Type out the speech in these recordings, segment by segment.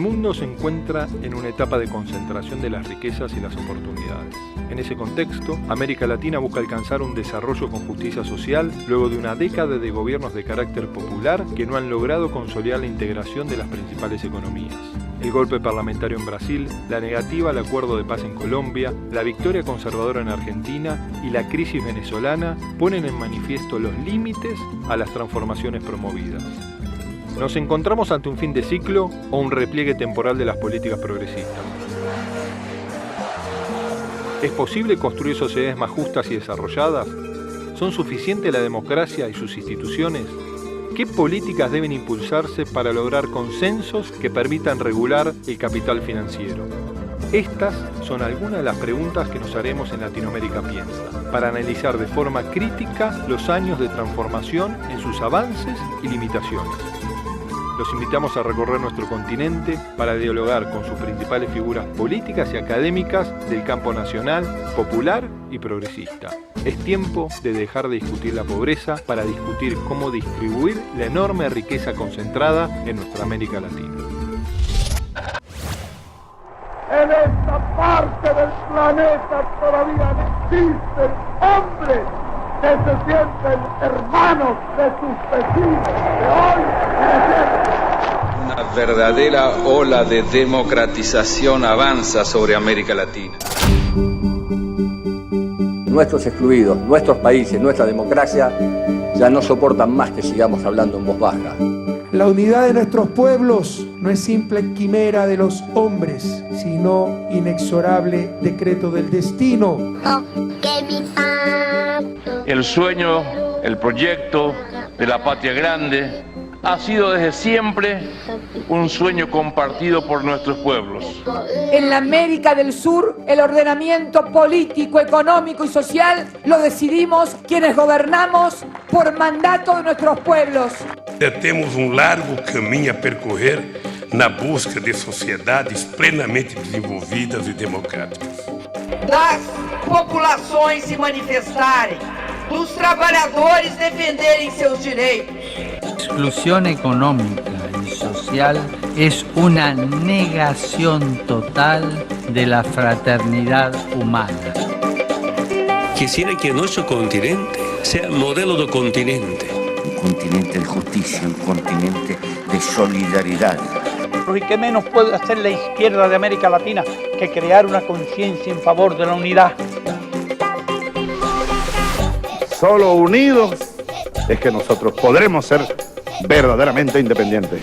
mundo se encuentra en una etapa de concentración de las riquezas y las oportunidades. En ese contexto, América Latina busca alcanzar un desarrollo con justicia social luego de una década de gobiernos de carácter popular que no han logrado consolidar la integración de las principales economías. El golpe parlamentario en Brasil, la negativa al acuerdo de paz en Colombia, la victoria conservadora en Argentina y la crisis venezolana ponen en manifiesto los límites a las transformaciones promovidas. ¿Nos encontramos ante un fin de ciclo o un repliegue temporal de las políticas progresistas? ¿Es posible construir sociedades más justas y desarrolladas? ¿Son suficientes la democracia y sus instituciones? ¿Qué políticas deben impulsarse para lograr consensos que permitan regular el capital financiero? Estas son algunas de las preguntas que nos haremos en Latinoamérica Piensa, para analizar de forma crítica los años de transformación en sus avances y limitaciones. Los invitamos a recorrer nuestro continente para dialogar con sus principales figuras políticas y académicas del campo nacional, popular y progresista. Es tiempo de dejar de discutir la pobreza para discutir cómo distribuir la enorme riqueza concentrada en nuestra América Latina. En esta parte del planeta todavía existen hombres que se sienten hermanos de sus vecinos, de hoy y de siempre. Una verdadera ola de democratización avanza sobre América Latina. Nuestros excluidos, nuestros países, nuestra democracia ya no soportan más que sigamos hablando en voz baja. La unidad de nuestros pueblos no es simple quimera de los hombres, sino inexorable decreto del destino. El sueño, el proyecto de la patria grande ha sido desde siempre un sueño compartido por nuestros pueblos. En la América del Sur, el ordenamiento político, económico y social lo decidimos quienes gobernamos por mandato de nuestros pueblos. Temos largo caminho a percorrer na busca de sociedades plenamente desenvolvidas e democráticas. Das populações se manifestarem, dos trabalhadores defenderem seus direitos. Exclusión económica y social es una negación total de la fraternidad humana. Quisiera que nuestro continente sea modelo de continente. Un continente de justicia, un continente de solidaridad. ¿Y qué menos puede hacer la izquierda de América Latina que crear una conciencia en favor de la unidad? Solo unidos es que nosotros podremos ser verdaderamente independientes.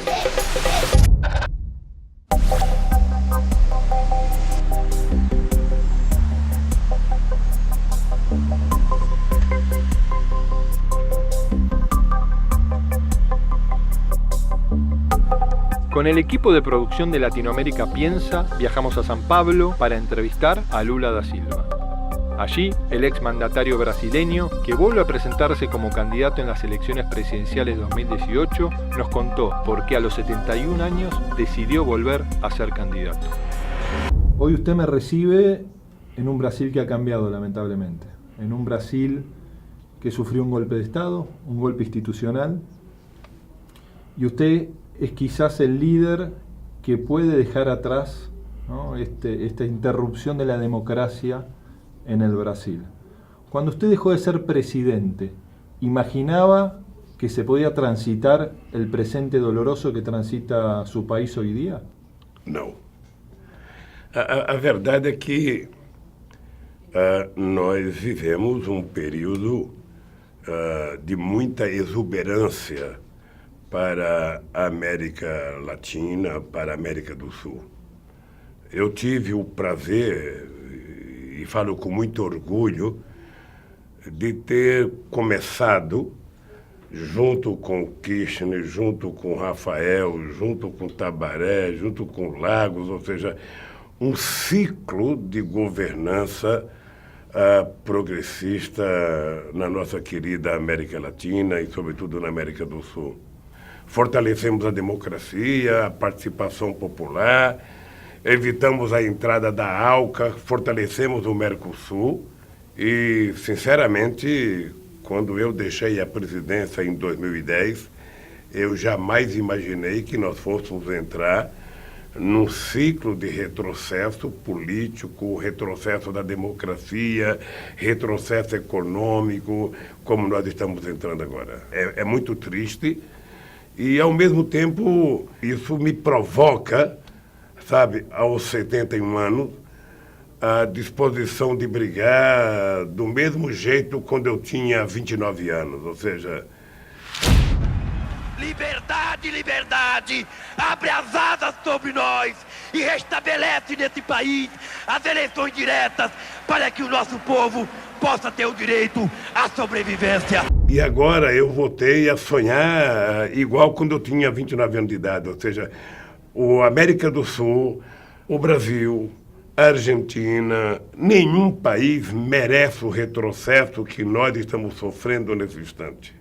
Con el equipo de producción de Latinoamérica Piensa, viajamos a San Pablo para entrevistar a Lula da Silva. Allí, el exmandatario brasileño, que vuelve a presentarse como candidato en las elecciones presidenciales de 2018, nos contó por qué a los 71 años decidió volver a ser candidato. Hoy usted me recibe en un Brasil que ha cambiado lamentablemente, en un Brasil que sufrió un golpe de Estado, un golpe institucional, y usted es quizás el líder que puede dejar atrás, ¿no?, esta interrupción de la democracia en el Brasil. Cuando usted dejó de ser presidente, ¿imaginaba que se podía transitar el presente doloroso que transita su país hoy día? Não. A verdade é que nós vivemos período de muita exuberância para a América Latina, para a América do Sul. Eu tive o prazer, e falo com muito orgulho, de ter começado, junto com Kirchner, junto com Rafael, junto com Tabaré, junto com Lagos, ou seja, um ciclo de governança progressista na nossa querida América Latina e, sobretudo, na América do Sul. Fortalecemos a democracia, a participação popular, evitamos a entrada da ALCA, fortalecemos o Mercosul e, sinceramente, quando eu deixei a presidência em 2010, eu jamais imaginei que nós fôssemos entrar num ciclo de retrocesso político, retrocesso da democracia, retrocesso econômico, como nós estamos entrando agora. É muito triste e, ao mesmo tempo, isso me provoca, sabe, aos 71 anos, a disposição de brigar do mesmo jeito quando eu tinha 29 anos, ou seja... Liberdade, liberdade, abre as asas sobre nós e restabelece nesse país as eleições diretas para que o nosso povo possa ter o direito à sobrevivência. E agora eu voltei a sonhar igual quando eu tinha 29 anos de idade, ou seja, a América do Sul, o Brasil, a Argentina, nenhum país merece o retrocesso que nós estamos sofrendo nesse instante.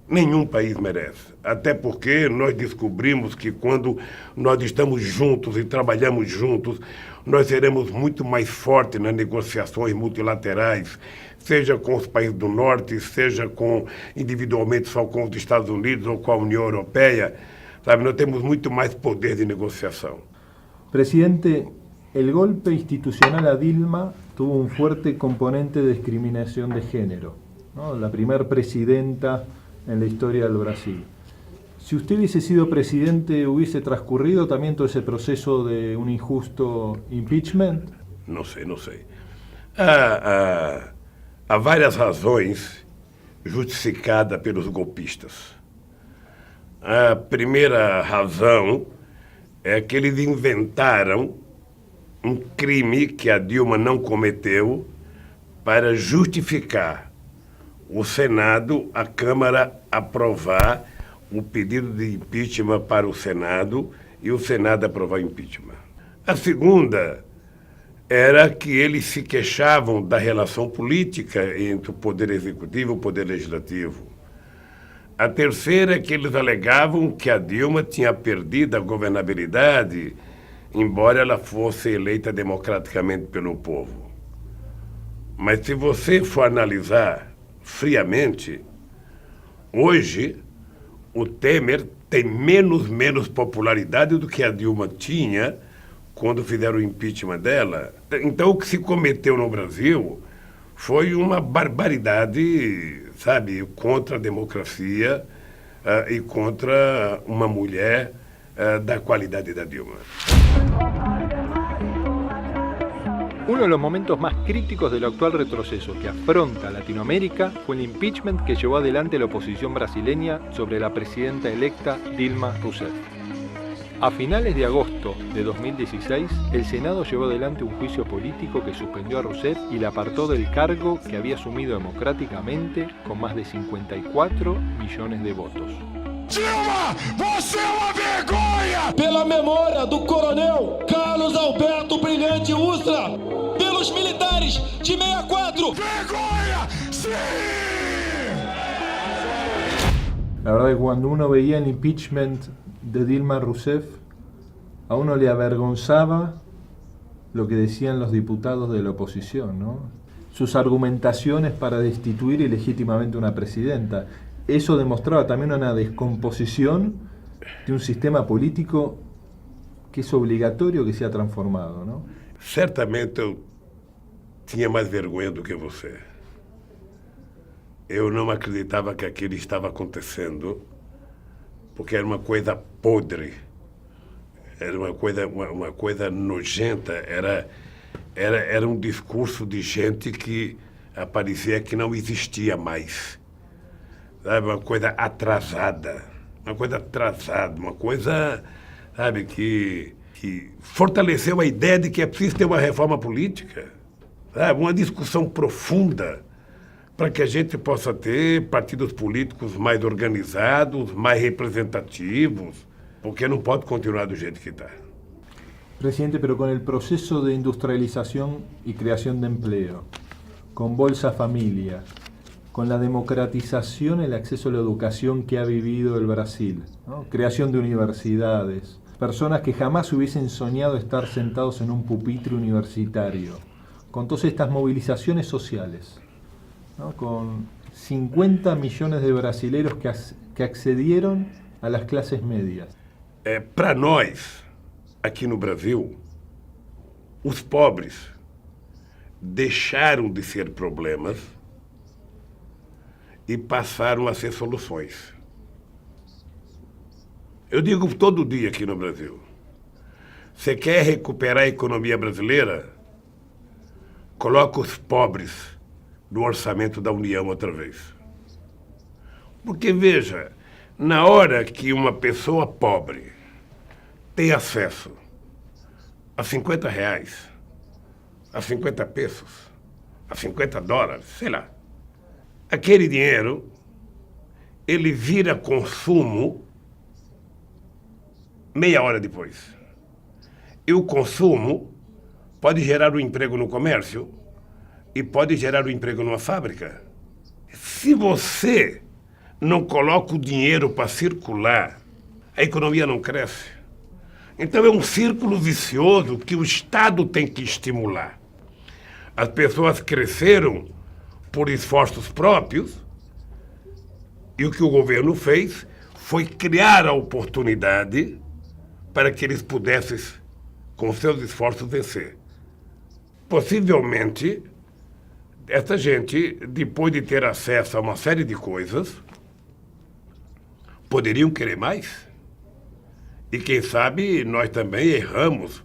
Nenhum país merece. Até porque nós descobrimos que quando nós estamos juntos e trabalhamos juntos, nós seremos muito mais fortes nas negociações multilaterais, seja com os países do Norte, seja individualmente só com os Estados Unidos ou com a União Europeia. Sabe, nós temos muito mais poder de negociação. Presidente, el golpe institucional a Dilma tuvo un fuerte componente de discriminación de género, ¿no? La primera presidenta en la historia del Brasil. Si usted hubiese sido presidente, ¿hubiese transcurrido también todo ese proceso de un injusto impeachment? Não sei. Há várias razões justificadas pelos golpistas. A primeira razão é que eles inventaram um crime que a Dilma não cometeu para justificar o Senado, a Câmara, aprovar o pedido de impeachment para o Senado e o Senado aprovar o impeachment. A segunda era que eles se queixavam da relação política entre o Poder Executivo e o Poder Legislativo. A terceira é que eles alegavam que a Dilma tinha perdido a governabilidade, embora ela fosse eleita democraticamente pelo povo. Mas se você for analisar friamente, hoje o Temer tem menos popularidade do que a Dilma tinha quando fizeram o impeachment dela. Então o que se cometeu no Brasil foi uma barbaridade, sabe, contra a democracia e contra uma mulher da qualidade da Dilma. Uno de los momentos más críticos del actual retroceso que afronta Latinoamérica fue el impeachment que llevó adelante la oposición brasileña sobre la presidenta electa Dilma Rousseff. A finales de agosto de 2016, el Senado llevó adelante un juicio político que suspendió a Rousseff y la apartó del cargo que había asumido democráticamente con más de 54 millones de votos. Dilma, você é uma vergonha! Pela memória do coronel Carlos Alberto Brilhante Ustra, pelos militares de 64! Vergonha! ¡Sí! La verdad que cuando uno veía el impeachment de Dilma Rousseff, a uno le avergonzaba lo que decían los diputados de la oposición, ¿no? Sus argumentaciones para destituir ilegítimamente a una presidenta. Eso demostraba también una descomposición de un sistema político que es obligatorio que sea transformado, ¿no? Certamente eu tinha mais vergonha do que você. Eu não acreditava que aquilo estava acontecendo, porque era uma coisa podre, era uma coisa nojenta, era um discurso de gente que parecia que não existia mais. Sabe, uma coisa atrasada, uma coisa, sabe, que fortaleceu a ideia de que é preciso ter uma reforma política, sabe, uma discussão profunda para que a gente possa ter partidos políticos mais organizados, mais representativos, porque não pode continuar do jeito que está. Presidente, pero con el proceso de industrialización y creación de empleo, con Bolsa Familia, con la democratización, el acceso a la educación que ha vivido el Brasil, ¿no? Creación de universidades, personas que jamás hubiesen soñado estar sentados en un pupitre universitario, con todas estas movilizaciones sociales, ¿no? Con 50 millones de brasileros que accedieron a las clases medias. Para nós, aqui no Brasil, os pobres deixaram de ser problemas e passaram a ser soluções. Eu digo todo dia aqui no Brasil, você quer recuperar a economia brasileira? Coloca os pobres no orçamento da União outra vez. Porque, veja, na hora que uma pessoa pobre tem acesso a R$50, a 50 pesos, a 50 dólares, sei lá, aquele dinheiro, ele vira consumo meia hora depois. E o consumo pode gerar um emprego no comércio e pode gerar um emprego numa fábrica. Se você não coloca o dinheiro para circular, a economia não cresce. Então é um círculo vicioso que o Estado tem que estimular. As pessoas cresceram por esforços próprios e o que o governo fez foi criar a oportunidade para que eles pudessem, com seus esforços, vencer. Possivelmente, essa gente, depois de ter acesso a uma série de coisas, poderiam querer mais. E quem sabe nós também erramos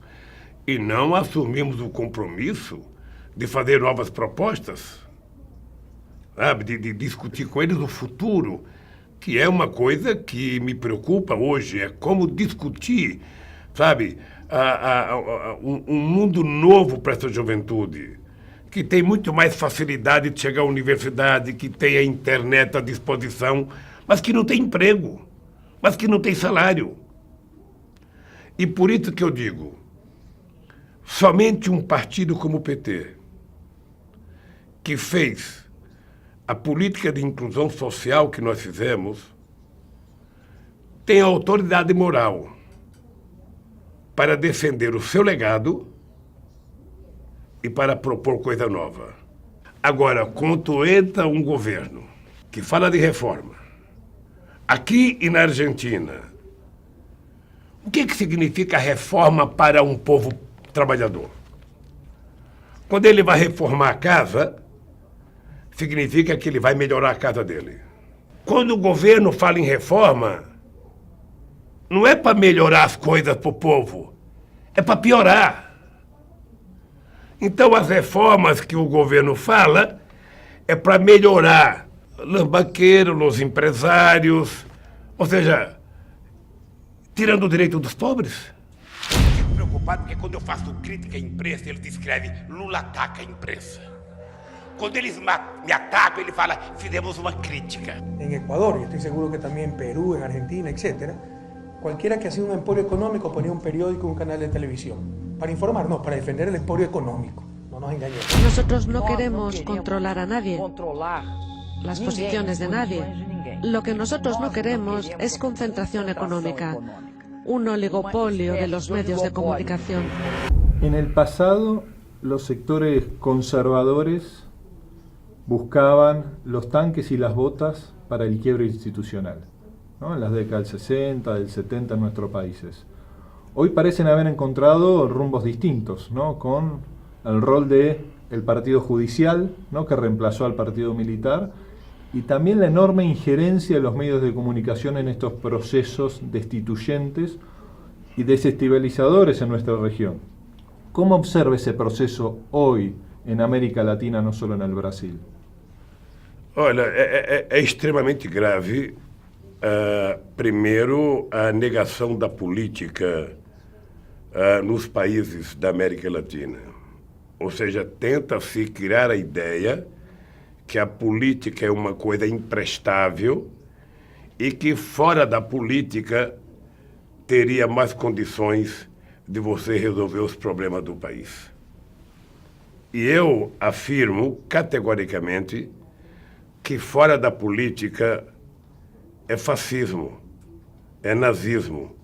e não assumimos o compromisso de fazer novas propostas, sabe? De discutir com eles o futuro, que é uma coisa que me preocupa hoje, é como discutir, sabe, um mundo novo para essa juventude, que tem muito mais facilidade de chegar à universidade, que tem a internet à disposição, mas que não tem emprego, mas que não tem salário. E por isso que eu digo, somente um partido como o PT, que fez a política de inclusão social que nós fizemos, tem a autoridade moral para defender o seu legado e para propor coisa nova. Agora, quando entra um governo que fala de reforma, aqui e na Argentina, o que significa reforma para um povo trabalhador? Quando ele vai reformar a casa, significa que ele vai melhorar a casa dele. Quando o governo fala em reforma, não é para melhorar as coisas para o povo, é para piorar. Então, as reformas que o governo fala é para melhorar os banqueiros, os empresários, ou seja, tirando o direito dos pobres. Eu fico preocupado porque quando eu faço crítica à imprensa, eles escrevem Lula ataca a imprensa. Quando eles me atacam, ele fala, fizemos uma crítica. En Ecuador, y estoy seguro que también en Perú, en Argentina, etc., cualquiera que hacía un emporio económico ponía un periódico y un canal de televisión. Para informar, no, para defender el emporio económico. No nos engañemos. Nosotros no queremos controlar a nadie, las posiciones de nadie. Lo que nosotros no queremos es concentración económica, un oligopolio de los medios de comunicación. En el pasado, los sectores conservadores buscaban los tanques y las botas para el quiebre institucional, ¿no? En las décadas del 60, del 70 en nuestros países. Hoy parecen haber encontrado rumbos distintos, ¿no? Con el rol del partido judicial, ¿no? Que reemplazó al partido militar, y también la enorme injerencia de los medios de comunicación en estos procesos destituyentes y desestabilizadores en nuestra región. ¿Cómo observa ese proceso hoy en América Latina, no solo en el Brasil? Olha, é extremamente grave, primeiro, a negação da política nos países da América Latina. Ou seja, tenta-se criar a ideia que a política é uma coisa imprestável e que fora da política teria mais condições de você resolver os problemas do país. E eu afirmo categoricamente que fora da política é fascismo, é nazismo,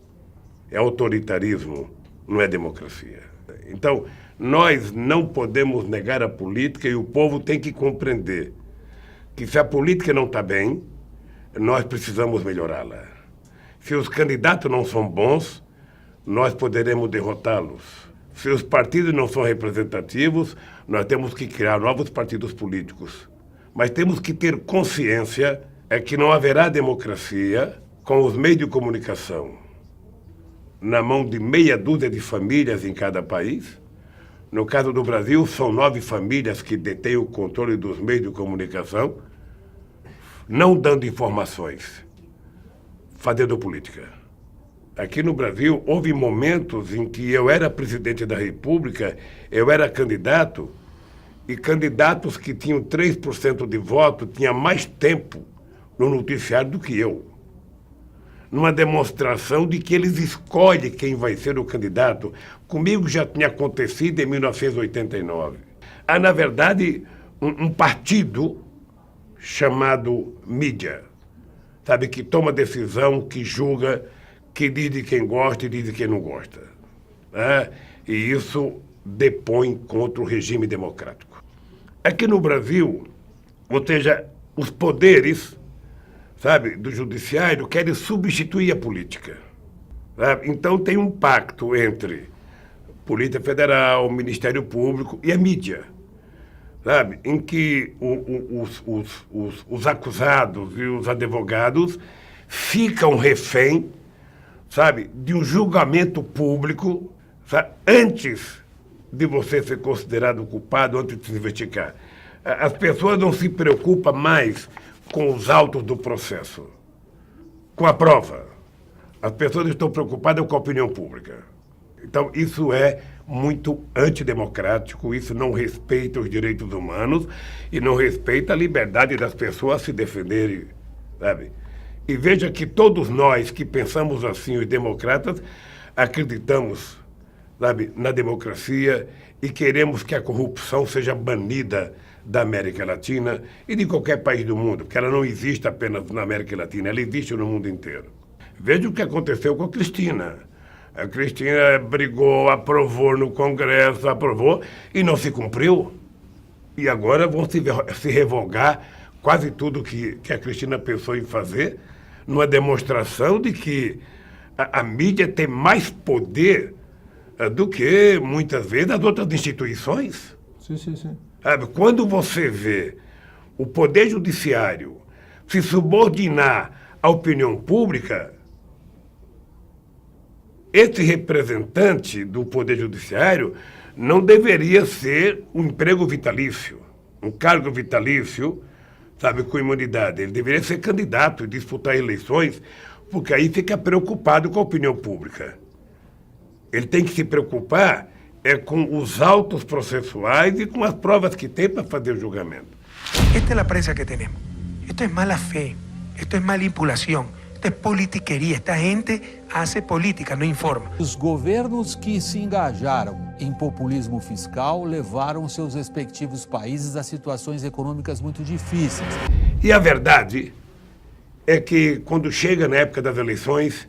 é autoritarismo, não é democracia. Então, nós não podemos negar a política e o povo tem que compreender que se a política não está bem, nós precisamos melhorá-la. Se os candidatos não são bons, nós poderemos derrotá-los. Se os partidos não são representativos, nós temos que criar novos partidos políticos. Mas temos que ter consciência que não haverá democracia com os meios de comunicação na mão de meia dúzia de famílias em cada país. No caso do Brasil, são 9 famílias que detêm o controle dos meios de comunicação, não dando informações, fazendo política. Aqui no Brasil, houve momentos em que eu era presidente da República, eu era candidato, e candidatos que tinham 3% de voto tinham mais tempo no noticiário do que eu. Numa demonstração de que eles escolhem quem vai ser o candidato. Comigo já tinha acontecido em 1989. Há, na verdade, um partido chamado mídia, sabe, que toma decisão, que julga, que diz de quem gosta e diz de quem não gosta. E isso depõe contra o regime democrático. Aqui no Brasil, ou seja, os poderes, sabe, do judiciário querem substituir a política. Sabe? Então tem um pacto entre Polícia Federal, Ministério Público e a mídia, sabe, em que os acusados e os advogados ficam refém, sabe, de um julgamento público, sabe, antes de você ser considerado culpado, antes de se investigar. As pessoas não se preocupam mais com os autos do processo, com a prova. As pessoas estão preocupadas com a opinião pública. Então, isso é muito antidemocrático, isso não respeita os direitos humanos e não respeita a liberdade das pessoas a se defenderem, sabe? E veja que todos nós que pensamos assim, os democratas, acreditamos, sabe, na democracia e queremos que a corrupção seja banida da América Latina e de qualquer país do mundo, porque ela não existe apenas na América Latina, ela existe no mundo inteiro. Veja o que aconteceu com a Cristina. A Cristina brigou, aprovou no Congresso, aprovou e não se cumpriu. E agora vão se revogar quase tudo que a Cristina pensou em fazer, numa demonstração de que a mídia tem mais poder do que, muitas vezes, as outras instituições. Sim, sim, sim. Quando você vê o Poder Judiciário se subordinar à opinião pública, esse representante do Poder Judiciário não deveria ser um emprego vitalício, um cargo vitalício, sabe, com imunidade. Ele deveria ser candidato e disputar eleições, porque aí fica preocupado com a opinião pública. Ele tem que se preocupar com os autos processuais e com as provas que tem para fazer o julgamento. Esta é a presa que temos. Isto é mala fé, isto é manipulação, isto é politiqueria. Esta gente hace política, não informa. Os governos que se engajaram em populismo fiscal levaram seus respectivos países a situações econômicas muito difíceis. E a verdade é que, quando chega na época das eleições,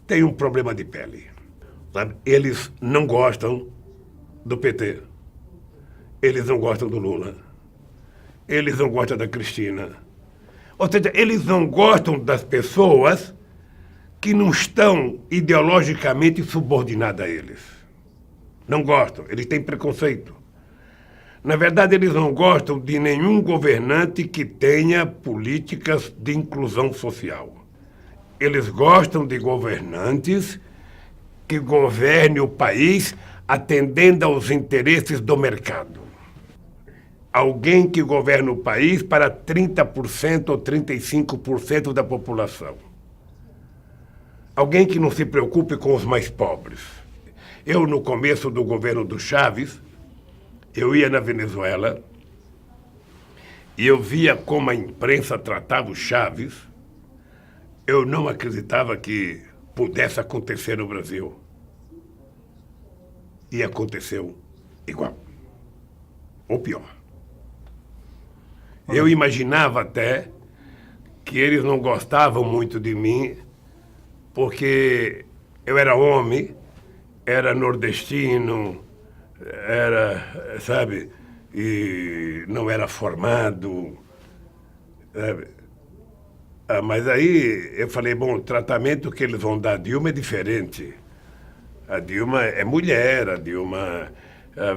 tem um problema de pele. Sabe? Eles não gostam do PT. Eles não gostam do Lula. Eles não gostam da Cristina. Ou seja, eles não gostam das pessoas que não estão ideologicamente subordinadas a eles. Não gostam, eles têm preconceito. Na verdade, eles não gostam de nenhum governante que tenha políticas de inclusão social. Eles gostam de governantes que governem o país atendendo aos interesses do mercado. Alguém que governa o país para 30% ou 35% da população. Alguém que não se preocupe com os mais pobres. Eu, no começo do governo do Chávez, eu ia na Venezuela e eu via como a imprensa tratava o Chávez. Eu não acreditava que pudesse acontecer no Brasil. E aconteceu igual. Ou pior. Eu imaginava até que eles não gostavam muito de mim porque eu era homem, era nordestino, era, sabe, e não era formado, sabe? Mas aí eu falei, bom, o tratamento que eles vão dar a Dilma é diferente. A Dilma é mulher, a Dilma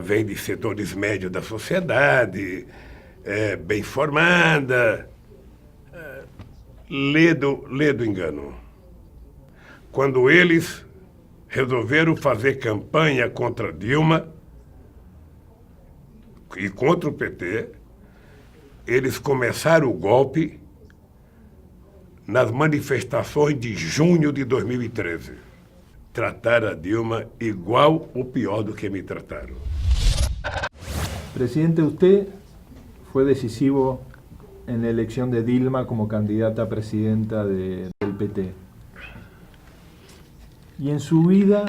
vem de setores médios da sociedade, é bem formada. Lê do engano. Quando eles resolveram fazer campanha contra Dilma e contra o PT, eles começaram o golpe nas manifestações de junho de 2013. Trataram a Dilma igual ou pior do que me trataram. Presidente, usted fue decisivo en la elección de Dilma como candidata a presidenta del PT. Y en su vida,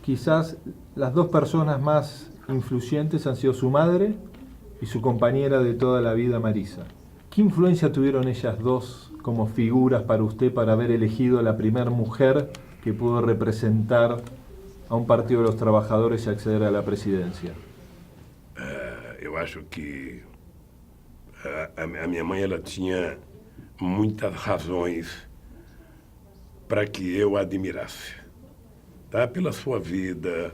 quizás las dos personas más influyentes han sido su madre y su compañera de toda la vida, Marisa. ¿Qué influencia tuvieron ellas dos como figuras para usted para haber elegido a la primera mujer que pudo representar a un partido de los trabajadores y acceder a la presidencia? Eu acho que a minha mãe ela tinha muitas razões para que eu a admirasse, tá? Pela sua vida,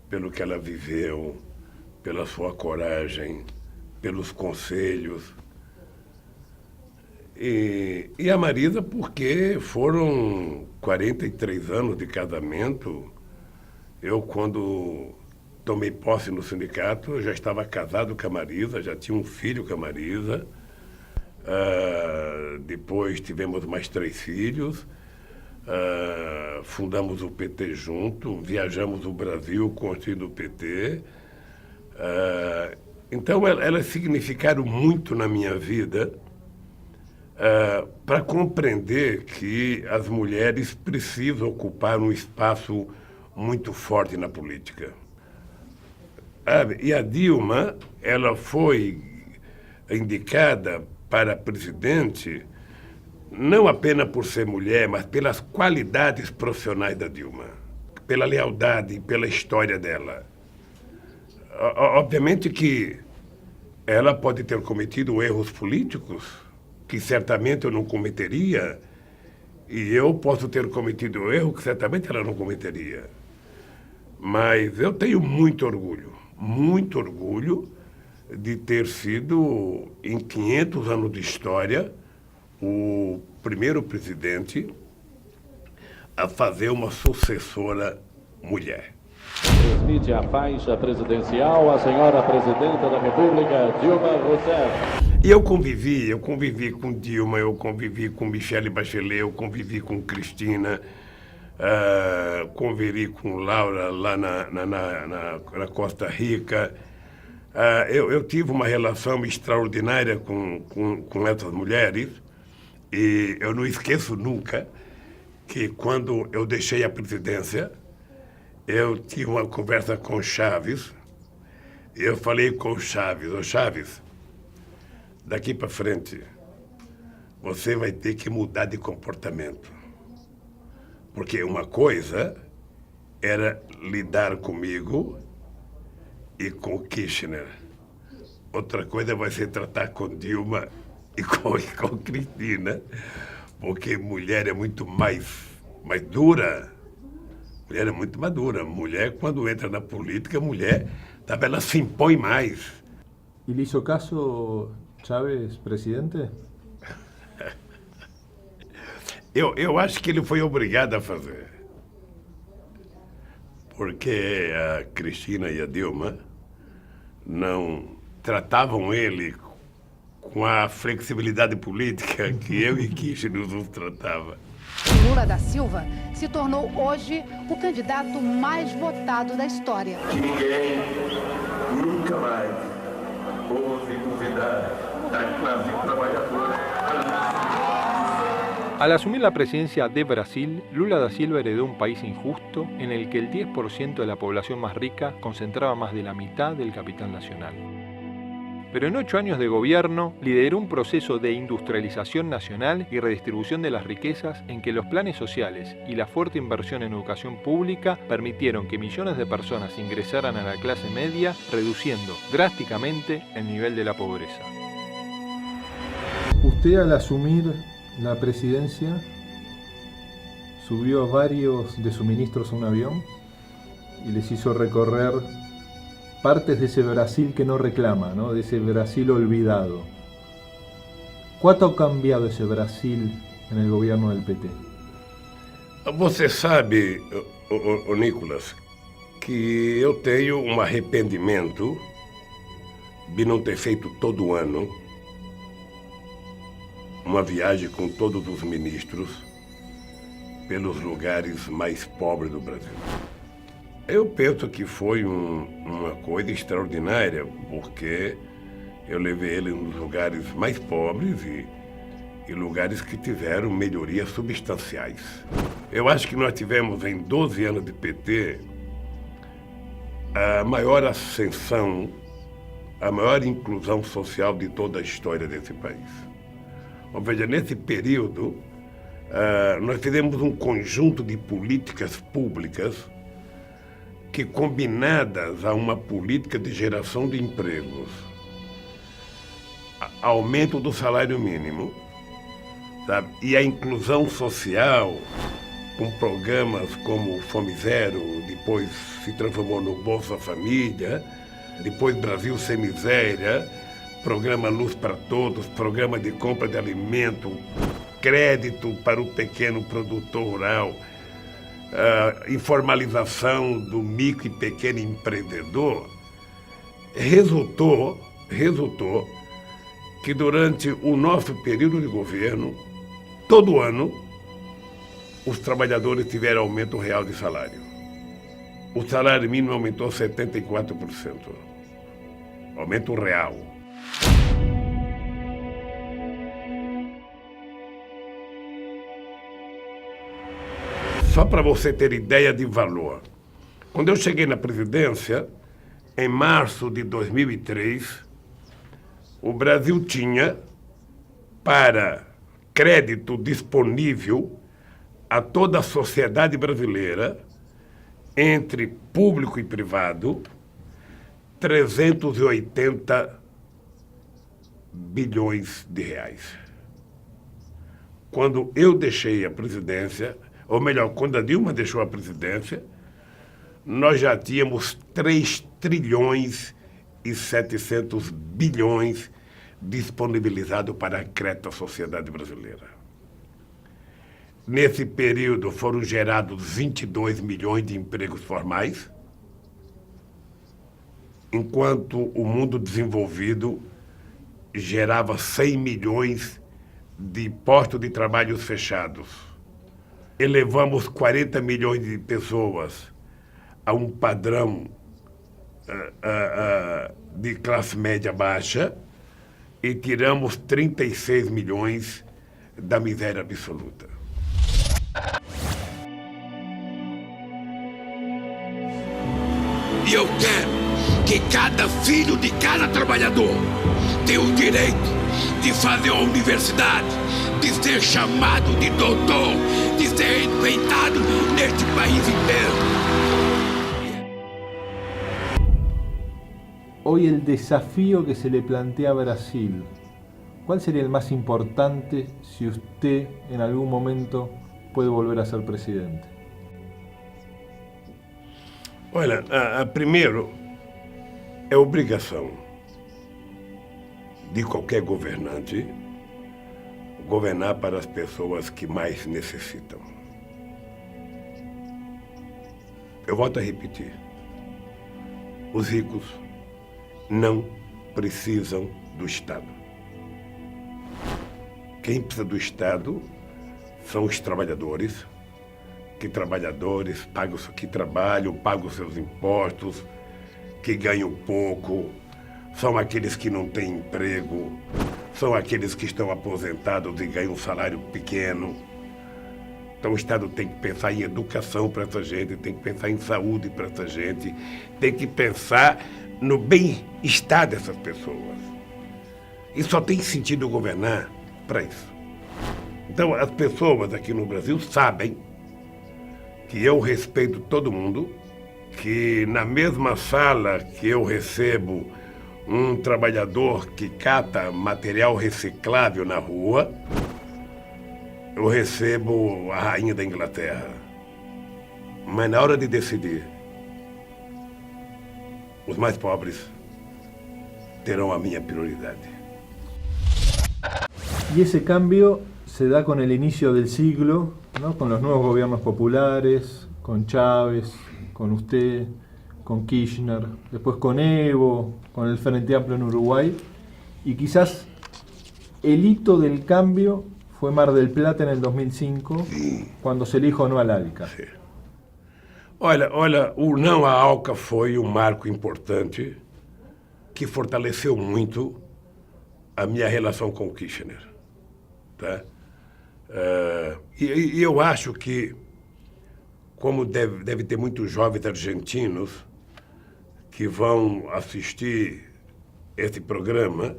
pelo que ela viveu, pela sua coragem, pelos conselhos. E a Marisa porque foram 43 anos de casamento. Eu, quando tomei posse no sindicato, eu já estava casado com a Marisa, já tinha um filho com a Marisa. Depois tivemos mais 3 filhos. Fundamos o PT junto, viajamos o Brasil construindo o PT. Então, elas significaram muito na minha vida para compreender que as mulheres precisam ocupar um espaço muito forte na política. E a Dilma, ela foi indicada para presidente não apenas por ser mulher, mas pelas qualidades profissionais da Dilma, pela lealdade, pela história dela. Obviamente que ela pode ter cometido erros políticos, que certamente eu não cometeria, e eu posso ter cometido erro que certamente ela não cometeria. Mas eu tenho muito orgulho de ter sido, em 500 anos de história, o primeiro presidente a fazer uma sucessora mulher. Transmite a faixa presidencial a senhora presidenta da República, Dilma Rousseff. E eu convivi com Dilma, eu convivi com Michelle Bachelet, eu convivi com Cristina, convivi com Laura lá na Costa Rica. Eu tive uma relação extraordinária com essas mulheres e eu não esqueço nunca que quando eu deixei a presidência, eu tive uma conversa com Chaves e eu falei com Chaves, ô Chaves, daqui para frente você vai ter que mudar de comportamento. Porque uma coisa era lidar comigo e com Kirchner. Outra coisa vai ser tratar com Dilma e com Cristina, porque mulher é muito mais dura. Mulher é muito madura. Mulher, quando entra na política, mulher, ela se impõe mais. ¿Y le hizo caso Chávez, presidente? Eu acho que ele foi obrigado a fazer. Porque a Cristina e a Dilma não tratavam ele com a flexibilidade política que eu e Kirchner nos tratava. Lula da Silva se tornou hoje o candidato mais votado da história. Ninguém nunca mais ouve duvidar da classe trabalhadora. Al asumir la presidencia de Brasil, Lula da Silva heredó un país injusto en el que el 10% de la población más rica concentraba más de la mitad del capital nacional. Pero en 8 años de gobierno lideró un proceso de industrialización nacional y redistribución de las riquezas en que los planes sociales y la fuerte inversión en educación pública permitieron que millones de personas ingresaran a la clase media, reduciendo drásticamente el nivel de la pobreza. Usted al asumir la presidencia, subió a varios de sus ministros a un avión y les hizo recorrer partes de ese Brasil que no reclama, ¿no? De ese Brasil olvidado. ¿Cuánto ha cambiado ese Brasil en el gobierno del PT? Você sabe, Nicolas, que eu tenho um arrependimento de não ter feito todo ano uma viagem com todos os ministros pelos lugares mais pobres do Brasil. Eu penso que foi uma coisa extraordinária, porque eu levei ele nos lugares mais pobres e lugares que tiveram melhorias substanciais. Eu acho que nós tivemos em 12 anos de PT a maior ascensão, a maior inclusão social de toda a história desse país. Ou seja, nesse período, nós fizemos um conjunto de políticas públicas que, combinadas a uma política de geração de empregos, aumento do salário mínimo, sabe? E a inclusão social, com programas como Fome Zero, depois se transformou no Bolsa Família, depois Brasil Sem Miséria, Programa Luz para Todos, Programa de Compra de Alimento, crédito para o pequeno produtor rural, informalização do micro e pequeno empreendedor, resultou que durante o nosso período de governo, todo ano, os trabalhadores tiveram aumento real de salário. O salário mínimo aumentou 74%. Aumento real. Só para você ter ideia de valor. Quando eu cheguei na presidência, em março de 2003, o Brasil tinha, para crédito disponível a toda a sociedade brasileira, entre público e privado, 380 bilhões de reais. Quando eu deixei a presidência, ou melhor, quando a Dilma deixou a presidência, nós já tínhamos 3 trilhões e 700 bilhões disponibilizado para crédito à sociedade brasileira. Nesse período foram gerados 22 milhões de empregos formais, enquanto o mundo desenvolvido gerava 100 milhões de postos de trabalho fechados. Elevamos 40 milhões de pessoas a um padrão de classe média baixa e tiramos 36 milhões da miséria absoluta. E eu quero que cada filho de cada trabalhador tenha o direito de fazer uma universidade, de ser chamado de doutor, de ser respeitado neste país inteiro. Hoy el desafío que se le plantea a Brasil, ¿cuál sería el más importante si usted en algún momento puede volver a ser presidente? Olha, primeiro, é obrigação de qualquer governante governar para as pessoas que mais necessitam. Eu volto a repetir. Os ricos não precisam do Estado. Quem precisa do Estado são os trabalhadores, que trabalham, pagam seus impostos, que ganham pouco, são aqueles que não têm emprego, são aqueles que estão aposentados e ganham um salário pequeno. Então o Estado tem que pensar em educação para essa gente, tem que pensar em saúde para essa gente, tem que pensar no bem-estar dessas pessoas. E só tem sentido governar para isso. Então as pessoas aqui no Brasil sabem que eu respeito todo mundo, que na mesma sala que eu recebo um trabalhador que cata material reciclável na rua, eu recebo a rainha da Inglaterra. Mas na hora de decidir, os mais pobres terão a minha prioridade. Y ese cambio se da con el inicio del siglo, ¿no? Con los nuevos gobiernos populares, con Chávez, con usted, con Kirchner, después con Evo, con el Frente Amplio en Uruguay, y quizás el hito del cambio fue Mar del Plata en el 2005, quando se elige o não a ALCA. Sim. Olha, o não à ALCA foi um marco importante que fortaleceu muito a minha relação com o Kirchner. Tá? E eu acho que, como deve ter muitos jovens argentinos que vão assistir esse programa,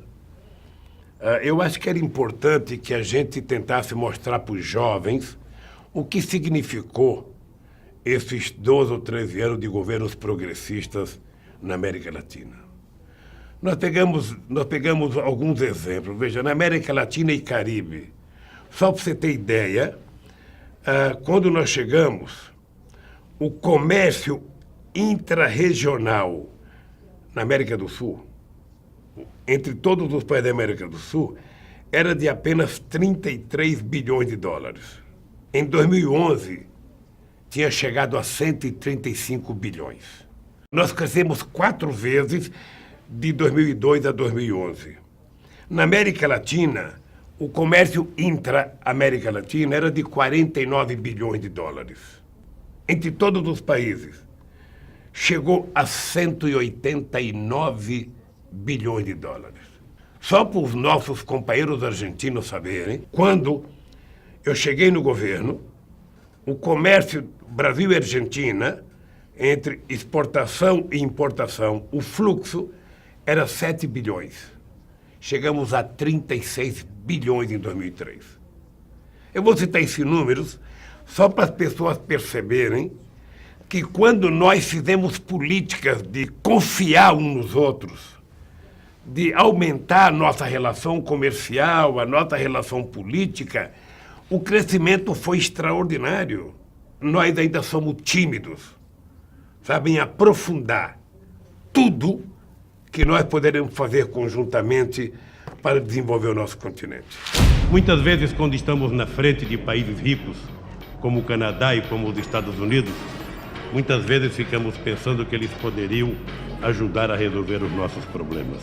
eu acho que era importante que a gente tentasse mostrar para os jovens o que significou esses 12 ou 13 anos de governos progressistas na América Latina. Nós pegamos alguns exemplos. Veja, na América Latina e Caribe, só para você ter ideia, quando nós chegamos, o comércio intrarregional na América do Sul, entre todos os países da América do Sul, era de apenas 33 bilhões de dólares. Em 2011, tinha chegado a 135 bilhões. Nós crescemos 4 vezes de 2002 a 2011. Na América Latina, o comércio intra-América Latina era de 49 bilhões de dólares. Entre todos os países, chegou a 189 bilhões de dólares. Só para os nossos companheiros argentinos saberem, quando eu cheguei no governo, o comércio Brasil e Argentina, entre exportação e importação, o fluxo era 7 bilhões. Chegamos a 36 bilhões em 2003. Eu vou citar esses números só para as pessoas perceberem que quando nós fizemos políticas de confiar uns nos outros, de aumentar a nossa relação comercial, a nossa relação política, o crescimento foi extraordinário. Nós ainda somos tímidos, sabem aprofundar tudo que nós poderemos fazer conjuntamente para desenvolver o nosso continente. Muitas vezes, quando estamos na frente de países ricos, como o Canadá e como os Estados Unidos, muitas vezes ficamos pensando que eles poderiam ajudar a resolver os nossos problemas.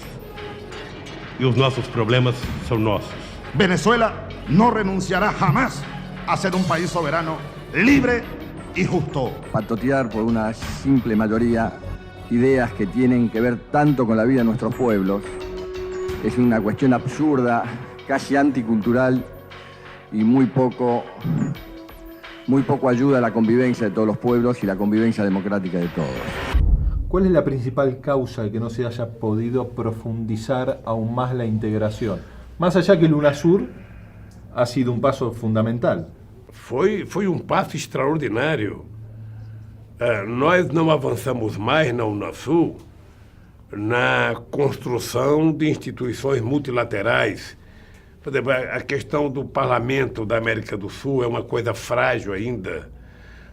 E os nossos problemas são nossos. Venezuela no renunciará jamás a ser un país soberano, libre y justo. Patotear por una simple mayoría ideas que tienen que ver tanto con la vida de nuestros pueblos es una cuestión absurda, casi anticultural y muy poco ayuda a la convivencia de todos los pueblos y la convivencia democrática de todos. ¿Cuál es la principal causa de que no se haya podido profundizar aún más la integración? Más allá que el UNASUR ha sido un paso fundamental. Foi um passo extraordinário. Nós não avançamos mais na UNASUR na construção de instituições multilaterais. Por exemplo, a questão do parlamento da América do Sul é uma coisa frágil ainda.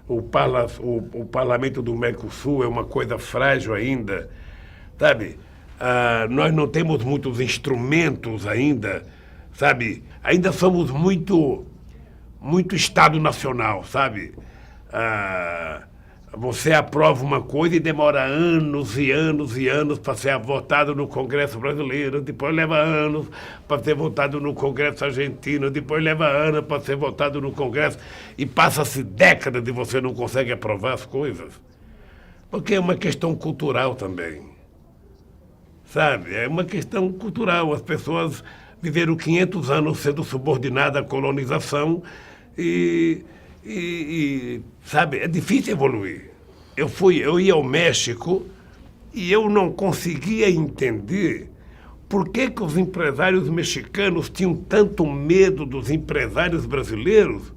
O parlamento do Mercosul é uma coisa frágil ainda. Sabe? Nós não temos muitos instrumentos ainda, sabe? Ainda somos muito Estado nacional, sabe? Você aprova uma coisa e demora anos e anos e anos para ser votado no Congresso brasileiro, depois leva anos para ser votado no Congresso argentino, depois leva anos para ser votado no Congresso e passa-se décadas e você não consegue aprovar as coisas. Porque é uma questão cultural também, sabe? É uma questão cultural. As pessoas viveram 500 anos sendo subordinadas à colonização e sabe, é difícil evoluir. Eu ia ao México e eu não conseguia entender por que os empresários mexicanos tinham tanto medo dos empresários brasileiros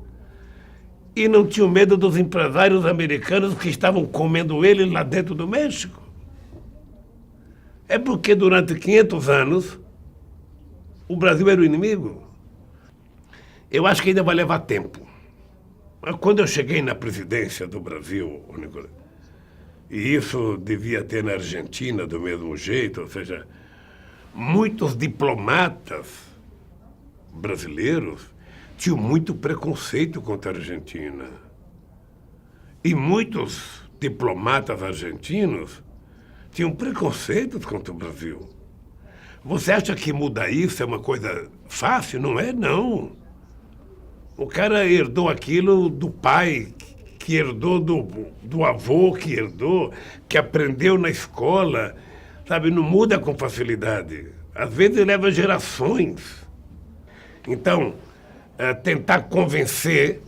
e não tinham medo dos empresários americanos que estavam comendo eles lá dentro do México. É porque durante 500 anos o Brasil era o inimigo. Eu acho que ainda vai levar tempo. Quando eu cheguei na presidência do Brasil, Nicolás, e isso devia ter na Argentina do mesmo jeito, ou seja, muitos diplomatas brasileiros tinham muito preconceito contra a Argentina. E muitos diplomatas argentinos tinham preconceitos contra o Brasil. Você acha que mudar isso é uma coisa fácil? Não é, não. O cara herdou aquilo do pai, que herdou do avô, que herdou, que aprendeu na escola, sabe? Não muda com facilidade. Às vezes leva gerações. Então, tentar convencer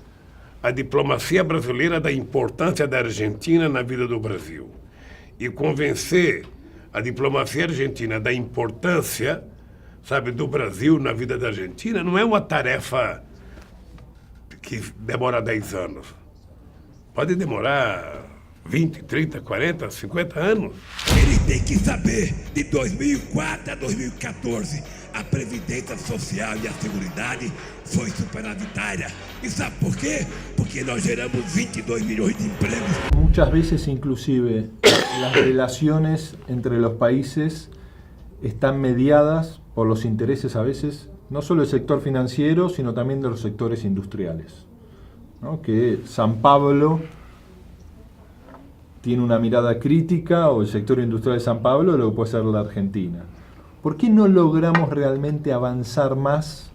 a diplomacia brasileira da importância da Argentina na vida do Brasil e convencer a diplomacia argentina da importância, sabe, do Brasil na vida da Argentina não é uma tarefa que demora 10 anos. Pode demorar 20, 30, 40, 50 anos. Eles têm que saber, de 2004 a 2014, a Previdência Social e a Seguridade foi superavitária. E sabe por quê? Porque nós geramos 22 milhões de empregos. Muchas veces inclusive las relaciones entre los países están mediadas por los intereses a veces no solo del sector financiero, sino también de los sectores industriales, ¿no? Que San Pablo tiene una mirada crítica, o el sector industrial de San Pablo, de lo que puede ser la Argentina. ¿Por qué no logramos realmente avanzar más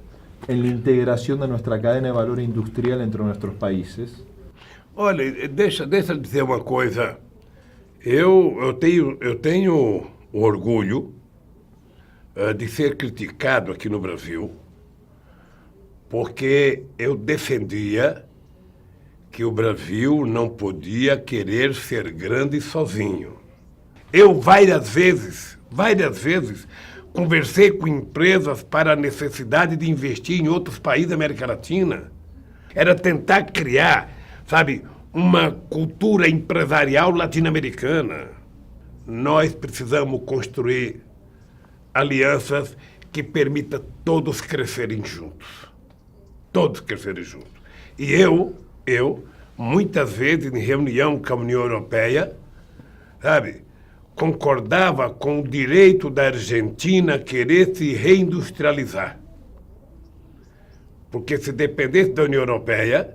en la integración de nuestra cadena de valor industrial entre nuestros países? Olha, deixa eu dizer uma coisa. Eu tenho orgulho de ser criticado aqui no Brasil, porque eu defendia que o Brasil não podia querer ser grande sozinho. Eu várias vezes, conversei com empresas para a necessidade de investir em outros países da América Latina. Era tentar criar, sabe, uma cultura empresarial latino-americana. Nós precisamos construir alianças que permitam todos crescerem juntos. Todos crescerem juntos. E eu, muitas vezes, em reunião com a União Europeia, sabe, concordava com o direito da Argentina querer se reindustrializar. Porque se dependesse da União Europeia,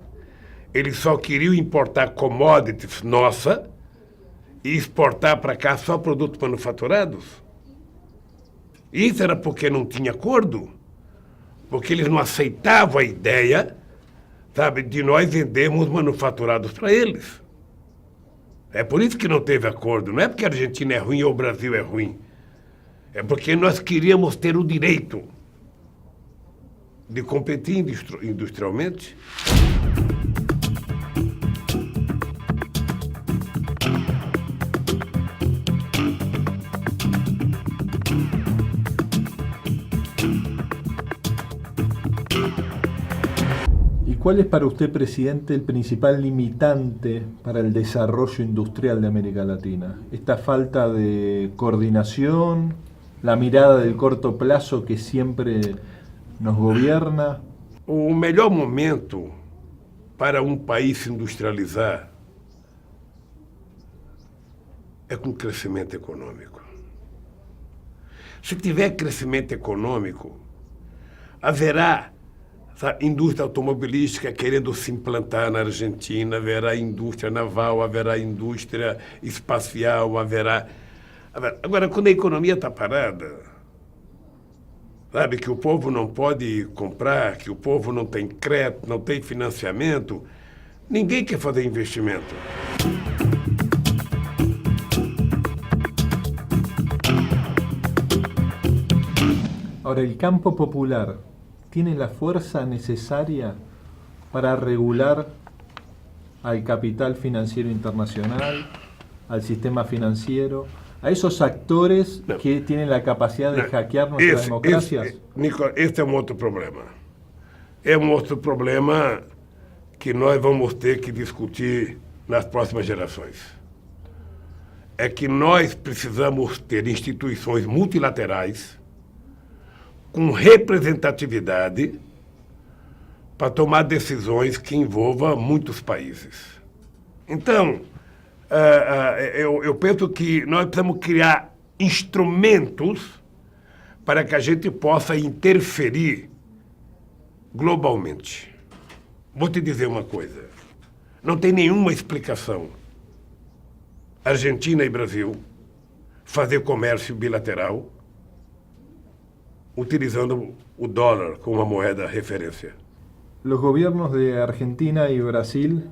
eles só queriam importar commodities nossas e exportar para cá só produtos manufaturados. Isso era porque não tinha acordo, porque eles não aceitavam a ideia, sabe, de nós vendermos manufaturados para eles. É por isso que não teve acordo. Não é porque a Argentina é ruim ou o Brasil é ruim. É porque nós queríamos ter o direito de competir industrialmente. ¿Cuál es para usted, presidente, el principal limitante para el desarrollo industrial de América Latina? ¿Esta falta de coordinación, la mirada del corto plazo que siempre nos gobierna? O melhor momento para um país se industrializar é com crescimento econômico. Se tiver crescimento econômico, haverá indústria automobilística querendo se implantar na Argentina, haverá indústria naval, haverá indústria espacial, haverá... Agora, quando a economia está parada, sabe, que o povo não pode comprar, que o povo não tem crédito, não tem financiamento, ninguém quer fazer investimento. Ahora, el campo popular tiene la fuerza necesaria para regular al capital financiero internacional, al sistema financiero, a esos actores que tienen la capacidad de hackear nuestras democracias? Nico, este é um outro problema. É um outro problema que nós vamos ter que discutir nas próximas gerações. É que nós precisamos ter instituições multilaterais com representatividade para tomar decisões que envolvam muitos países. Então, eu penso que nós precisamos criar instrumentos para que a gente possa interferir globalmente. Vou te dizer uma coisa. Não tem nenhuma explicação Argentina e Brasil fazer comércio bilateral utilizando o dólar como uma moeda referencia. Los gobiernos de Argentina y Brasil,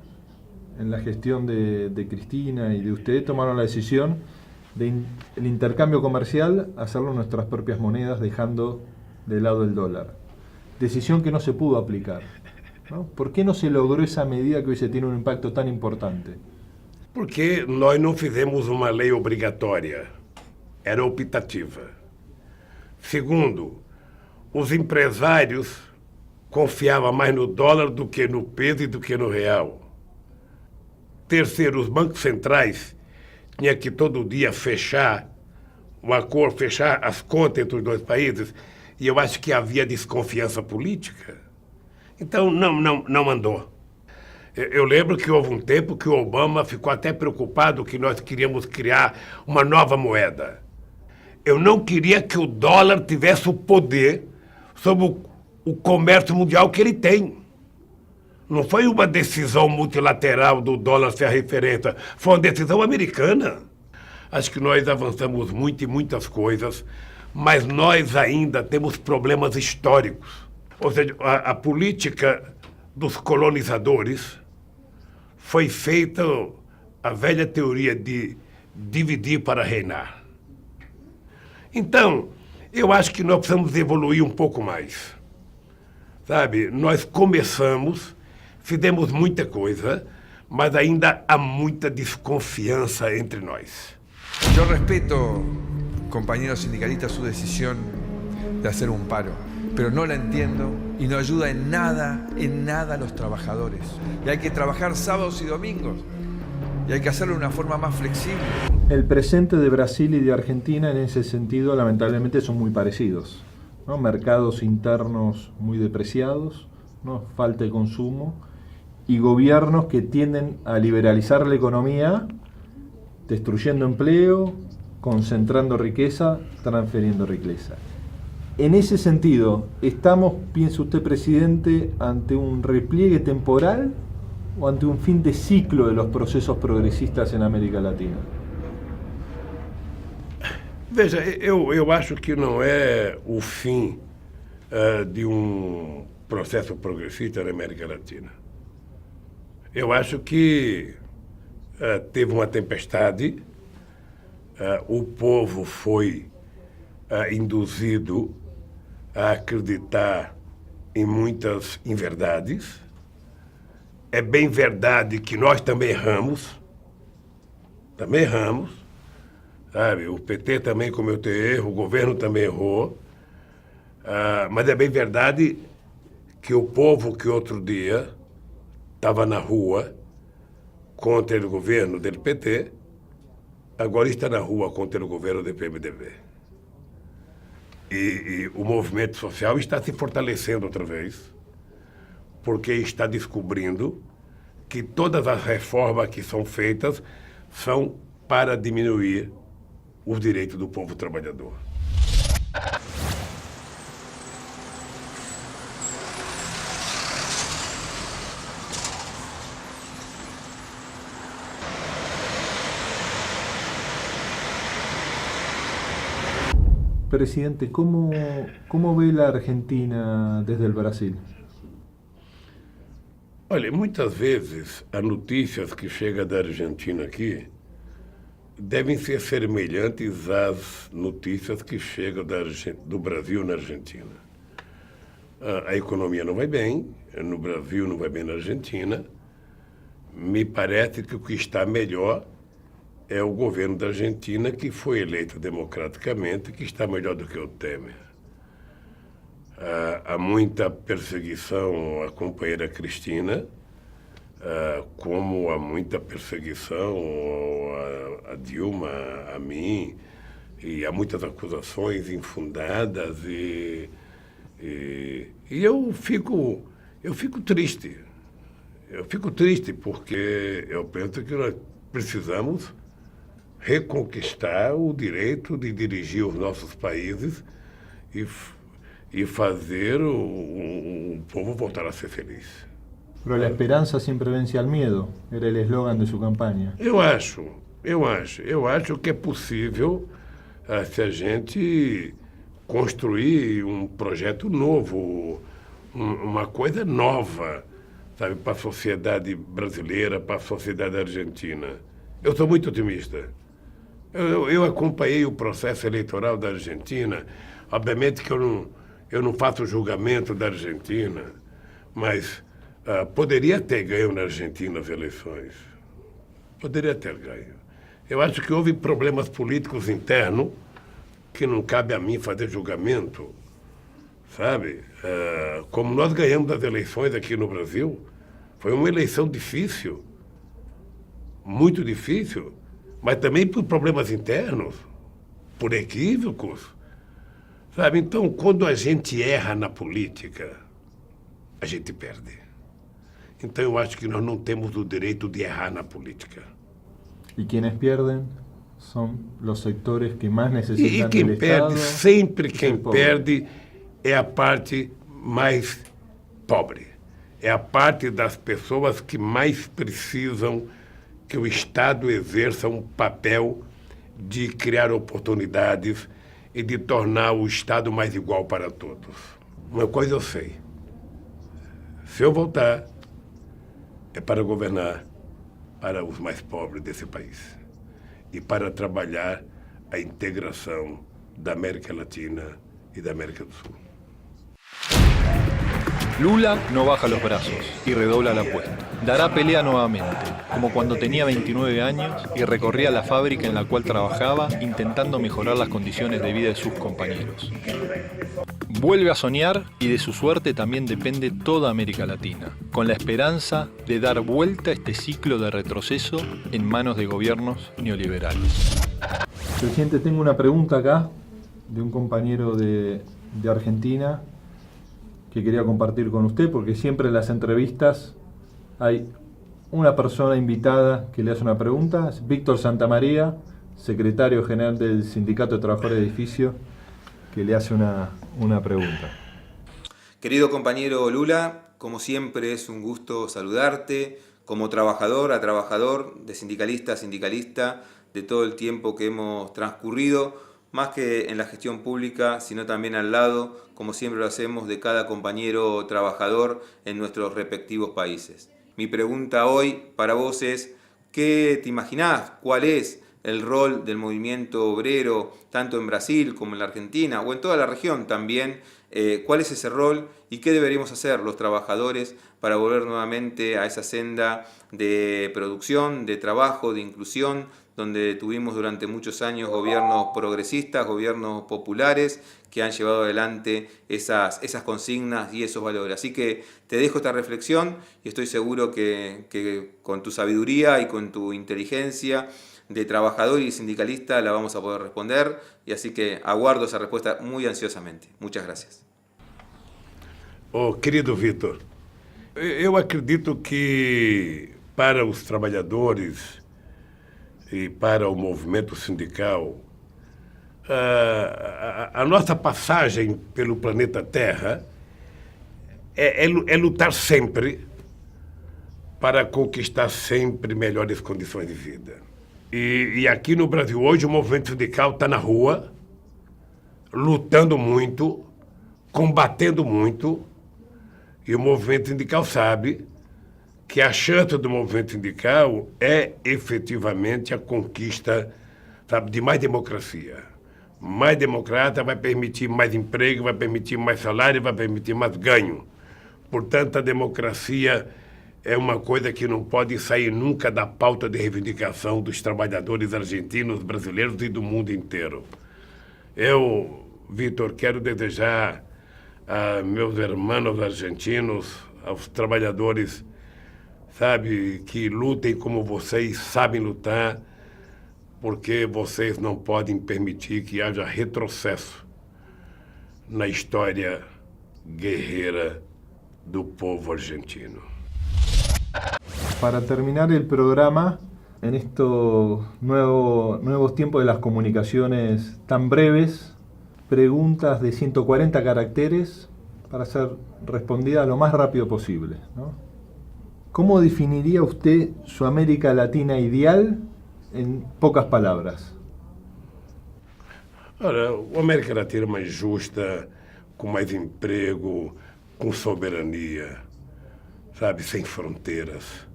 en la gestión de Cristina y de usted, tomaron la decisión de el intercambio comercial hacerlo en nuestras propias monedas, dejando de lado el dólar. Decisión que no se pudo aplicar, ¿no? ¿Por qué no se logró esa medida que hoy se tiene un impacto tan importante? Porque nós não fizemos uma lei obrigatória, era optativa. Segundo, os empresários confiavam mais no dólar do que no peso e do que no real. Terceiro, os bancos centrais tinham que todo dia fechar um acordo, fechar as contas entre os dois países, e eu acho que havia desconfiança política. Então, não mandou. Eu lembro que houve um tempo que o Obama ficou até preocupado que nós queríamos criar uma nova moeda. Eu não queria que o dólar tivesse o poder sobre o comércio mundial que ele tem. Não foi uma decisão multilateral do dólar ser a referência, foi uma decisão americana. Acho que nós avançamos muito em muitas coisas, mas nós ainda temos problemas históricos. Ou seja, a política dos colonizadores foi feita a velha teoria de dividir para reinar. Então, eu acho que nós precisamos evoluir um pouco mais. Sabe, nós começamos, fizemos muita coisa, mas ainda há muita desconfiança entre nós. Yo respeto, compañeros sindicalistas, su decisión de hacer un paro, pero no la entiendo y no ayuda en nada a los trabajadores. Y hay que trabajar sábados y domingos y hay que hacerlo de una forma más flexible. El presente de Brasil y de Argentina en ese sentido lamentablemente son muy parecidos, ¿no? Mercados internos muy depreciados, ¿no? Falta de consumo y gobiernos que tienden a liberalizar la economía, destruyendo empleo, concentrando riqueza, transfiriendo riqueza. En ese sentido, ¿estamos, piensa usted, presidente, ante un repliegue temporal o ante un fin de ciclo de los procesos progresistas en América Latina? Veja, eu acho que não é o fim de um processo progressista na América Latina. Eu acho que teve uma tempestade, o povo foi induzido a acreditar em muitas inverdades. É bem verdade que nós também erramos, sabe? O PT também cometeu erro, o governo também errou, mas é bem verdade que o povo que outro dia estava na rua contra o governo do PT, agora está na rua contra o governo do PMDB. E o movimento social está se fortalecendo outra vez, porque está descobrindo que todas as reformas que são feitas são para diminuir os direitos do povo trabalhador. Presidente, ¿cómo ve la Argentina desde el Brasil? Olha, muitas vezes as notícias que chegam da Argentina aqui devem ser semelhantes às notícias que chegam do Brasil na Argentina. A economia não vai bem, no Brasil não vai bem na Argentina. Me parece que o que está melhor é o governo da Argentina, que foi eleito democraticamente, que está melhor do que o Temer. Há muita perseguição à companheira Cristina, como há muita perseguição a Dilma, a mim, e há muitas acusações infundadas, e eu Eu fico triste porque eu penso que nós precisamos reconquistar o direito de dirigir os nossos países e fazer o povo voltar a ser feliz. Pero la esperanza siempre vence al miedo, era el eslogan de su campaña. Eu acho que é possível se a gente construir um projeto novo, uma coisa nova, sabe, para a sociedade brasileira, para a sociedade argentina. Eu sou muito otimista. Eu acompanhei o processo eleitoral da Argentina. Obviamente que eu não faço julgamento da Argentina, mas poderia ter ganho na Argentina as eleições. Poderia ter ganho. Eu acho que houve problemas políticos internos que não cabe a mim fazer julgamento, sabe? Como nós ganhamos as eleições aqui no Brasil, foi uma eleição difícil, muito difícil, mas também por problemas internos, por equívocos, sabe? Então, quando a gente erra na política, a gente perde. Então, eu acho que nós não temos o direito de errar na política. E quienes pierden são os setores que mais necessitam do Estado. E quem perde, sempre quem perde é a parte mais pobre. É a parte das pessoas que mais precisam que o Estado exerça um papel de criar oportunidades e de tornar o Estado mais igual para todos. Uma coisa eu sei. Se eu voltar, é para governar para os mais pobres desse país e para trabalhar a integração da América Latina y de América del Sur. Lula no baja los brazos y redobla la apuesta. Dará pelea nuevamente, como cuando tenía 29 años y recorría la fábrica en la cual trabajaba intentando mejorar las condiciones de vida de sus compañeros. Vuelve a soñar y de su suerte también depende toda América Latina, con la esperanza de dar vuelta a este ciclo de retroceso en manos de gobiernos neoliberales. Presidente, tengo una pregunta acá de un compañero de Argentina que quería compartir con usted, porque siempre en las entrevistas hay una persona invitada que le hace una pregunta. Es Víctor Santamaría, secretario general del Sindicato de Trabajadores de Edificios, que le hace una pregunta. Querido compañero Lula, como siempre es un gusto saludarte, como trabajador a trabajador, de sindicalista a sindicalista, de todo el tiempo que hemos transcurrido, más que en la gestión pública, sino también al lado, como siempre lo hacemos, de cada compañero trabajador en nuestros respectivos países. Mi pregunta hoy para vos es, ¿qué te imaginás? ¿Cuál es el rol del movimiento obrero, tanto en Brasil como en la Argentina, o en toda la región también? ¿Cuál es ese rol y qué deberíamos hacer los trabajadores para volver nuevamente a esa senda de producción, de trabajo, de inclusión, donde tuvimos durante muchos años gobiernos progresistas, gobiernos populares, que han llevado adelante esas consignas y esos valores? Así que te dejo esta reflexión y estoy seguro que con tu sabiduría y con tu inteligencia de trabajador y sindicalista la vamos a poder responder, y así que aguardo esa respuesta muy ansiosamente. Muchas gracias. Querido Vitor, eu acredito que para os trabalhadores e para o movimento sindical, a nossa passagem pelo planeta Terra é lutar sempre para conquistar sempre melhores condições de vida. E aqui no Brasil hoje o movimento sindical está na rua, lutando muito, combatendo muito, e o movimento sindical sabe que a chance do movimento sindical é efetivamente a conquista, sabe, de mais democracia. Mais democrata vai permitir mais emprego, vai permitir mais salário, vai permitir mais ganho. Portanto, a democracia é uma coisa que não pode sair nunca da pauta de reivindicação dos trabalhadores argentinos, brasileiros e do mundo inteiro. Eu, Vitor, quero desejar a meus irmãos argentinos, aos trabalhadores, sabe, que lutem como vocês sabem lutar, porque vocês não podem permitir que haja retrocesso na história guerreira do povo argentino. Para terminar el programa, en estos nuevos tiempos de las comunicaciones tan breves, preguntas de 140 caracteres para ser respondidas lo más rápido posible, ¿no? ¿Cómo definiría usted su América Latina ideal en pocas palabras? Ora, a América Latina mais justa, com mais emprego, com soberania, sabe, sem fronteiras,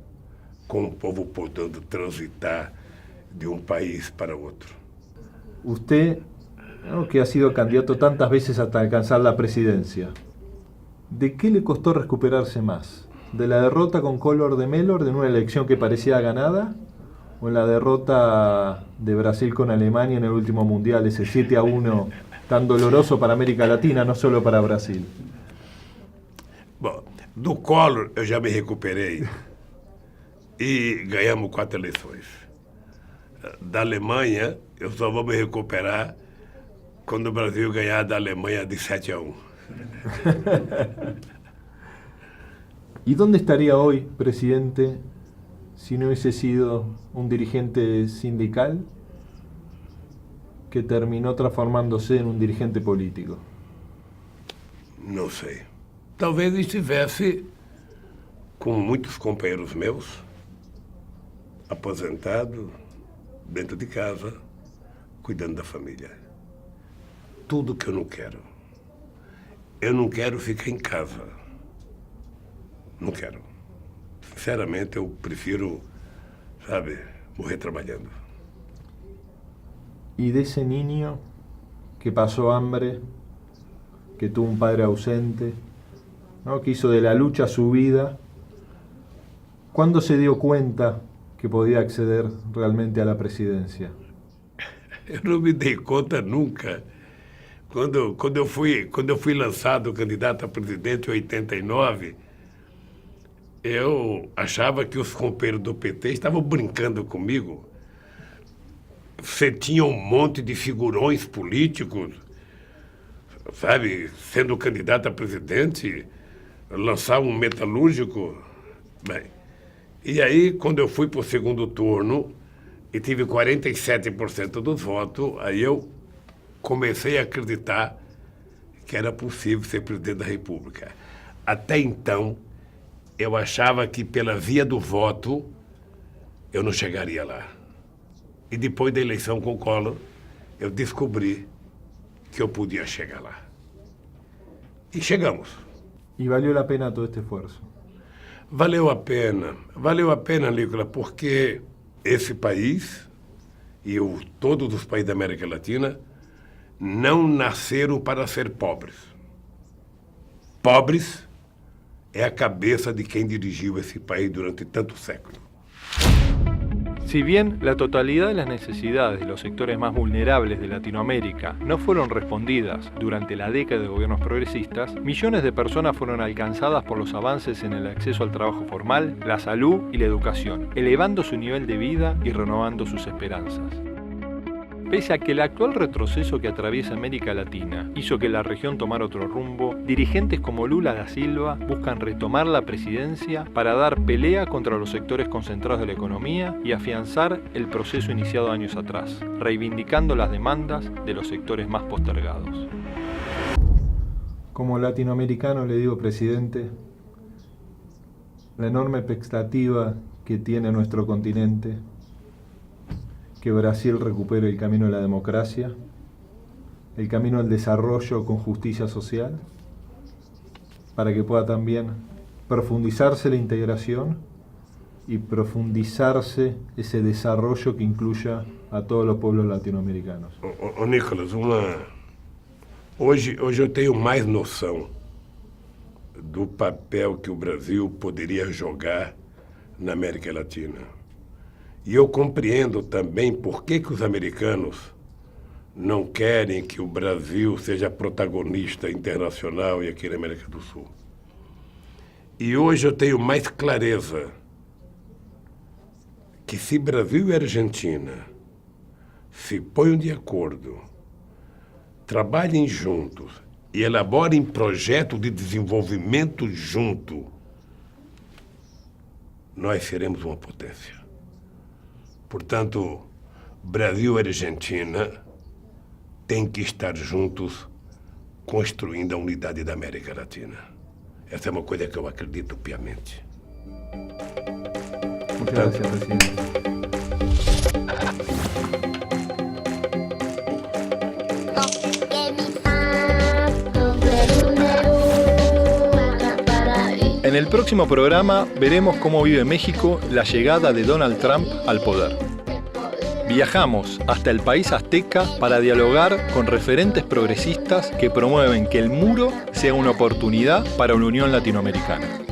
com o povo podendo transitar de um país para outro. Usted, ¿no?, que ha sido candidato tantas veces hasta alcanzar la presidencia, ¿de qué le costó recuperarse más? ¿De la derrota con Collor de Mello, de una elección que parecía ganada? ¿O en la derrota de Brasil con Alemania en el último mundial, ese 7-1 tan doloroso para América Latina, no solo para Brasil? Bom, do Collor eu já me recuperei e ganhamos 4 eleições. Da Alemanha eu só vou me recuperar quando o Brasil ganhar da Alemanha de 7-1. ¿Y dónde estaría hoy, presidente, si no hubiese sido un dirigente sindical que terminó transformándose en un dirigente político? Não sei. Talvez estivesse com muitos companheiros meus, aposentado, dentro de casa, cuidando da família. Tudo que eu não quero. Eu não quero ficar em casa. Não quero. Sinceramente, eu prefiro, sabe, morrer trabalhando. ¿Y de ese niño que pasó hambre, que tuvo un padre ausente, ¿no?, que hizo de la lucha su vida, cuándo se dio cuenta que podía acceder realmente a la presidencia? Eu não me dei conta nunca. Quando eu fui lançado candidato a presidente em 89, eu achava que os companheiros do PT estavam brincando comigo. Você tinha um monte de figurões políticos, sabe, sendo candidato a presidente, lançar um metalúrgico. Bem, e aí, quando eu fui para o segundo turno e tive 47% dos votos, aí eu comecei a acreditar que era possível ser presidente da República. Até então, eu achava que pela via do voto eu não chegaria lá. E depois da eleição com o Collor, eu descobri que eu podia chegar lá. E chegamos. ¿Y valió la pena todo este esfuerzo? Valeu a pena, Nicolas, porque esse país e todos os países da América Latina não nasceram para ser pobres. Pobres é a cabeça de quem dirigiu esse país durante tantos séculos. Si bien la totalidad de las necesidades de los sectores más vulnerables de Latinoamérica no fueron respondidas durante la década de gobiernos progresistas, millones de personas fueron alcanzadas por los avances en el acceso al trabajo formal, la salud y la educación, elevando su nivel de vida y renovando sus esperanzas. Pese a que el actual retroceso que atraviesa América Latina hizo que la región tomara otro rumbo, dirigentes como Lula da Silva buscan retomar la presidencia para dar pelea contra los sectores concentrados de la economía y afianzar el proceso iniciado años atrás, reivindicando las demandas de los sectores más postergados. Como latinoamericano le digo, presidente, la enorme expectativa que tiene nuestro continente, que Brasil recupere el camino de la democracia, el camino del desarrollo con justicia social, para que pueda también profundizarse la integración y profundizarse ese desarrollo que incluya a todos los pueblos latinoamericanos. Nicolas, hoje eu tenho mais noção do papel que o Brasil poderia jogar na América Latina. E eu compreendo também por que os americanos não querem que o Brasil seja protagonista internacional e aqui na América do Sul. E hoje eu tenho mais clareza que se Brasil e Argentina se põem de acordo, trabalhem juntos e elaborem projetos de desenvolvimento junto, nós seremos uma potência. Portanto, Brasil e Argentina têm que estar juntos construindo a unidade da América Latina. Essa é uma coisa que eu acredito piamente. Muchas gracias, presidente. En el próximo programa veremos cómo vive México la llegada de Donald Trump al poder. Viajamos hasta el país azteca para dialogar con referentes progresistas que promueven que el muro sea una oportunidad para la Unión Latinoamericana.